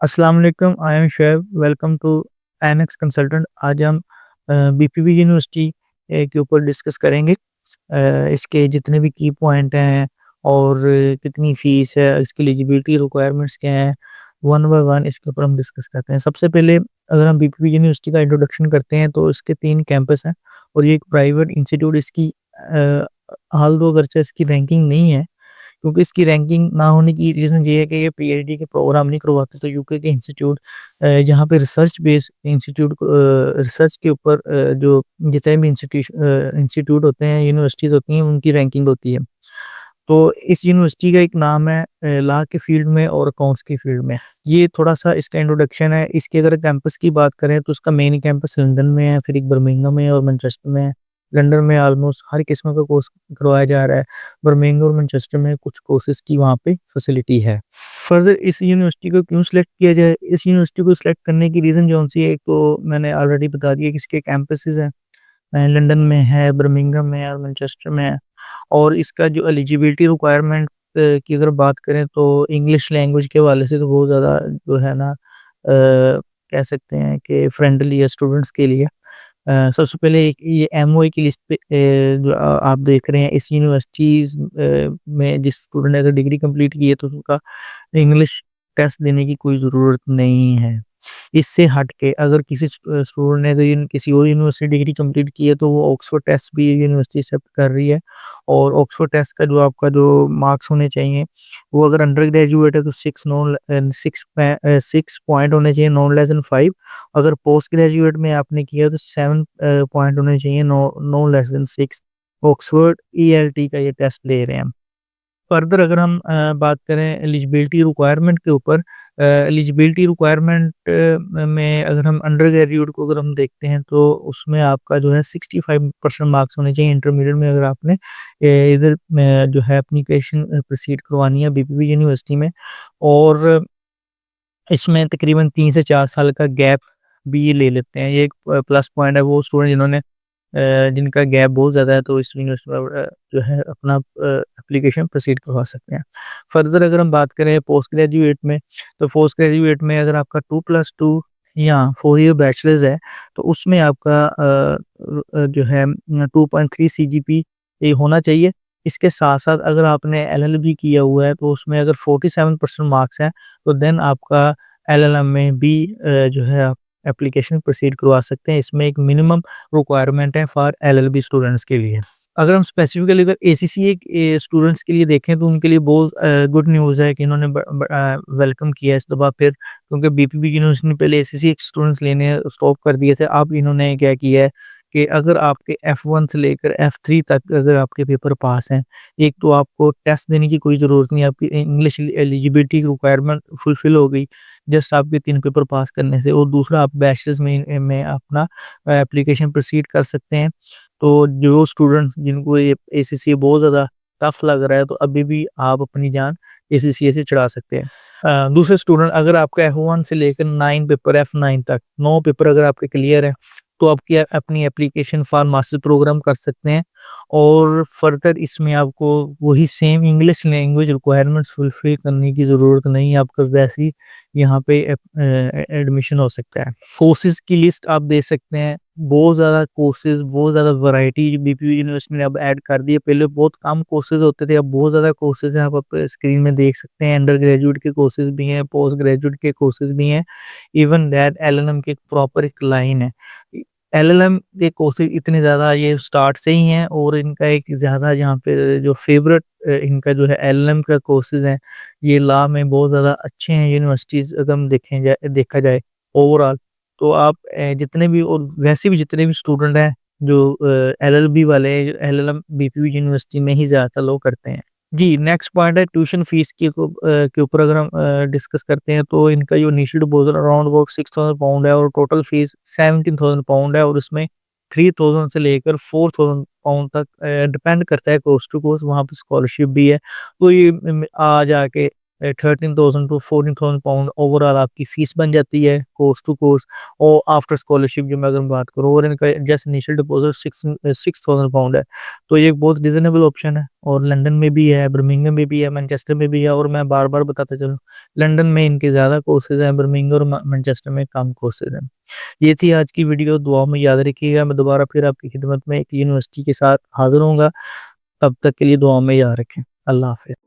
अस्सलाम वालेकुम, I am Shoaib, welcome to Annex Consultant. आज हम बीपीवी यूनिवर्सिटी के ऊपर डिस्कस करेंगे। इसके जितने भी की पॉइंट हैं और कितनी फ़ीस है, इसकी एलिजिबिलिटी रिक्वायरमेंट्स क्या हैं, वन बाय वन इसके ऊपर हम डिस्कस करते हैं। सबसे पहले अगर हम बीपीवी यूनिवर्सिटी का इंट्रोडक्शन करते हैं तो इसके 3 कैंपस हैं और ये एक प्राइवेट इंस्टीट्यूट इसकी हाल दो अगरचे इसकी रैंकिंग नहीं है, क्योंकि इसकी रैंकिंग ना होने की रीज़न ये है कि ये पीएचडी के प्रोग्राम नहीं करवाते। तो यूके के इंस्टीट्यूट जहाँ पे रिसर्च बेस्ड इंस्टीट्यूट रिसर्च के ऊपर जो जितने भी इंस्टीट्यूट होते हैं, यूनिवर्सिटीज़ होती हैं, उनकी रैंकिंग होती है। तो इस यूनिवर्सिटी का एक नाम है लॉ के फील्ड में और अकाउंट्स की फील्ड में। ये थोड़ा-सा इसका इंट्रोडक्शन है। इसके अगर कैंपस की बात करें तो उसका मेन कैंपस लंदन में है, फिर एक बर्मिंघम में और मैनचेस्टर में है। लंदन में ऑलमोस्ट हर किस्म का कोर्स करवाया जा रहा है। बर्मिंघम और मैनचेस्टर में कुछ कोर्सेज़ की वहाँ पे फैसिलिटी है। फर्दर इस यूनिवर्सिटी को क्यों सिलेक्ट किया जाए? इस यूनिवर्सिटी को सिलेक्ट करने की रीज़न जौन-सी है, एक तो मैंने ऑलरेडी बता दिया कि इसके कैंपसेज़ हैं। लंदन में है, बर्मिंघम में है और मैनचेस्टर में है। और इसका जो एलिजिबिलिटी रिक्वायरमेंट की अगर बात करें तो इंग्लिश लैंग्वेज के हवाले से तो बहुत ज़्यादा जो है ना कह सकते हैं कि फ्रेंडली है स्टूडेंट्स के लिए। सबसे पहले एक ये एमओए की लिस्ट पे जो आप देख रहे हैं इस यूनिवर्सिटीज़ में जिस स्टूडेंट ने अगर डिग्री कंप्लीट की है तो उनका इंग्लिश टेस्ट देने की कोई ज़रूरत नहीं है। इससे हट के अगर किसी स्टूडेंट ने अगर किसी और यूनिवर्सिटी डिग्री कंप्लीट की है तो वो ऑक्सफोर्ड टेस्ट भी यूनिवर्सिटी एक्सेप्ट कर रही है। और ऑक्सफोर्ड टेस्ट का जो आपका जो मार्क्स होने चाहिए, वो अगर अंडर ग्रेजुएट है तो 6 पॉइंट होने चाहिए, नो लेस देन 5। अगर पोस्ट ग्रेजुएट में आपने किया तो 7 पॉइंट होने चाहिए, no less than 6। Oxford ELT का ये टेस्ट ले रहे हैं हम। फर्दर अगर हम बात करें एलिजिबिलिटी रिक्वायरमेंट के ऊपर, एलिजिबिलिटी रिक्वायरमेंट में अगर हम अंडर ग्रेजुएट को अगर हम देखते हैं तो उसमें आपका जो है 65% मार्क्स होने चाहिए। इंटरमीडिएट में अगर आपने इधर जो है एप्लीकेशन प्रोसीड करवानी है बीपीवी यूनिवर्सिटी में, और इसमें तकरीबन 3 से 4 साल का गैप भी ये ले लेते हैं। ये एक प्लस पॉइंट है वो स्टूडेंट जिन्होंने जिनका गैप बहुत ज़्यादा है तो इस यूनिवर्सिटी में जो है अपना एप्लीकेशन प्रोसीड करवा सकते हैं। फर्दर अगर हम बात करें पोस्ट ग्रेजुएट में, तो पोस्ट ग्रेजुएट में अगर आपका 2+2 या 4 ईयर बैचलर्स है तो उसमें आपका जो है 2.3 सीजीपी ये होना चाहिए। इसके साथ-साथ अगर आपने एलएलबी किया हुआ है तो उसमें अगर 47% मार्क्स हैं तो देन आपका एलएलएम में भी जो है आप एप्लीकेशन प्रोसीड करवा सकते हैं। इसमें एक मिनिमम रिक्वायरमेंट है फॉर एलएलबी स्टूडेंट्स के लिए। अगर हम स्पेसिफिकली अगर एसीसीए के स्टूडेंट्स के लिए देखें तो उनके लिए बहुत गुड न्यूज़ है कि इन्होंने वेलकम किया है इस दफ़ा फिर, क्योंकि बीपीवी यूनिवर्सिटी ने पहले एसीसीए स्टूडेंट्स लेने स्टॉप कर दिए थे। अब इन्होंने क्या किया है कि अगर आपके F1 से लेकर F3 तक अगर आपके पेपर पास हैं, एक तो आपको टेस्ट देने की कोई ज़रूरत नहीं है, आपकी इंग्लिश एलिजिबिलिटी रिक्वायरमेंट फुलफिल हो गई जस्ट आपके 3 पेपर पास करने से, और दूसरा आप बैचलर्स में अपना एप्लीकेशन प्रोसीड कर सकते हैं। तो जो स्टूडेंट्स जिनको ये एसीसीए बहुत ज़्यादा टफ लग रहा है तो अभी भी आप अपनी जान एसीसीए से छुड़ा सकते हैं। दूसरे स्टूडेंट अगर आपका F1 से लेकर 9 पेपर F9 तक 9 पेपर अगर आपके क्लियर हैं तो आपकी अपनी एप्लीकेशन फॉर मास्टर प्रोग्राम कर सकते हैं, और फर्दर इसमें आपको वही same English language requirements fulfil करने की ज़रूरत नहीं है, आपका वैसे ही यहाँ पे एडमिशन हो सकता है। कोर्सेज़ की लिस्ट आप देख सकते हैं, बहुत ज़्यादा कोर्सेज़, बहुत ज़्यादा वैरायटी बीपीयू यूनिवर्सिटी ने अब ऐड कर दी है। पहले बहुत कम कोर्सेज़ होते थे, अब बहुत ज़्यादा कोर्सेज़ हैं, आप स्क्रीन में देख सकते हैं। अंडर ग्रेजुएट के कोर्सेज़ भी हैं, पोस्ट ग्रेजुएट के कोर्सेज़ भी हैं, इवन दैट एलएलएम की एक प्रॉपर एक लाइन है। एलएलएम के कोर्सेज़ इतने ज़्यादा ये स्टार्ट से ही हैं, और इनका एक ज़्यादा यहाँ पे जो फ़ेवरेट इनका जो है एलएलएम का कोर्सेज़ हैं, ये लॉ में बहुत ज़्यादा अच्छे हैं यूनिवर्सिटीज़ अगर हम देखा जाए ओवरऑल। तो आप जितने भी और वैसे भी जितने भी स्टूडेंट हैं जो एलएलबी वाले हैं, एलएलएम बीपीयू यूनिवर्सिटी में ही ज़्यादातर लोग करते हैं। जी, नेक्स्ट पॉइंट है ट्यूशन फीस के ऊपर अगर हम डिस्कस करते हैं तो इनका जो initial deposit around about 6000 pound है और टोटल फीस 17,000 पाउंड है, और उसमें 3000 से लेकर 4000 पाउंड तक डिपेंड करता है कोर्स टू कोर्स, वहाँ पे स्कॉलरशिप भी है। तो ये आ जाके 13,000 टू 14,000 पाउंड ओवरऑल आपकी फ़ीस बन जाती है कोर्स टू कोर्स। और आफ्टर स्कॉलरशिप जो मैं अगर बात करूँ, और इनका जस्ट इनिशियल डिपॉज़िट 6,000 पाउंड है। तो ये एक बहुत रीज़नेबल ऑप्शन है, और लंदन में भी है, बर्मिंघम में भी है, मैनचेस्टर में भी है, और मैं बार-बार बताता चलूँ, लंदन में इनके ज़्यादा कोर्सेज़ हैं, बर्मिंघम और मैनचेस्टर में कम कोर्सेज़ हैं। ये थी आज की वीडियो, दुआ में याद रखिएगा। मैं दोबारा फिर आपकी खिदमत में एक यूनिवर्सिटी के साथ हाज़िर होऊँगा। तब तक के लिए दुआ में याद रखें। अल्लाह हाफ़िज़।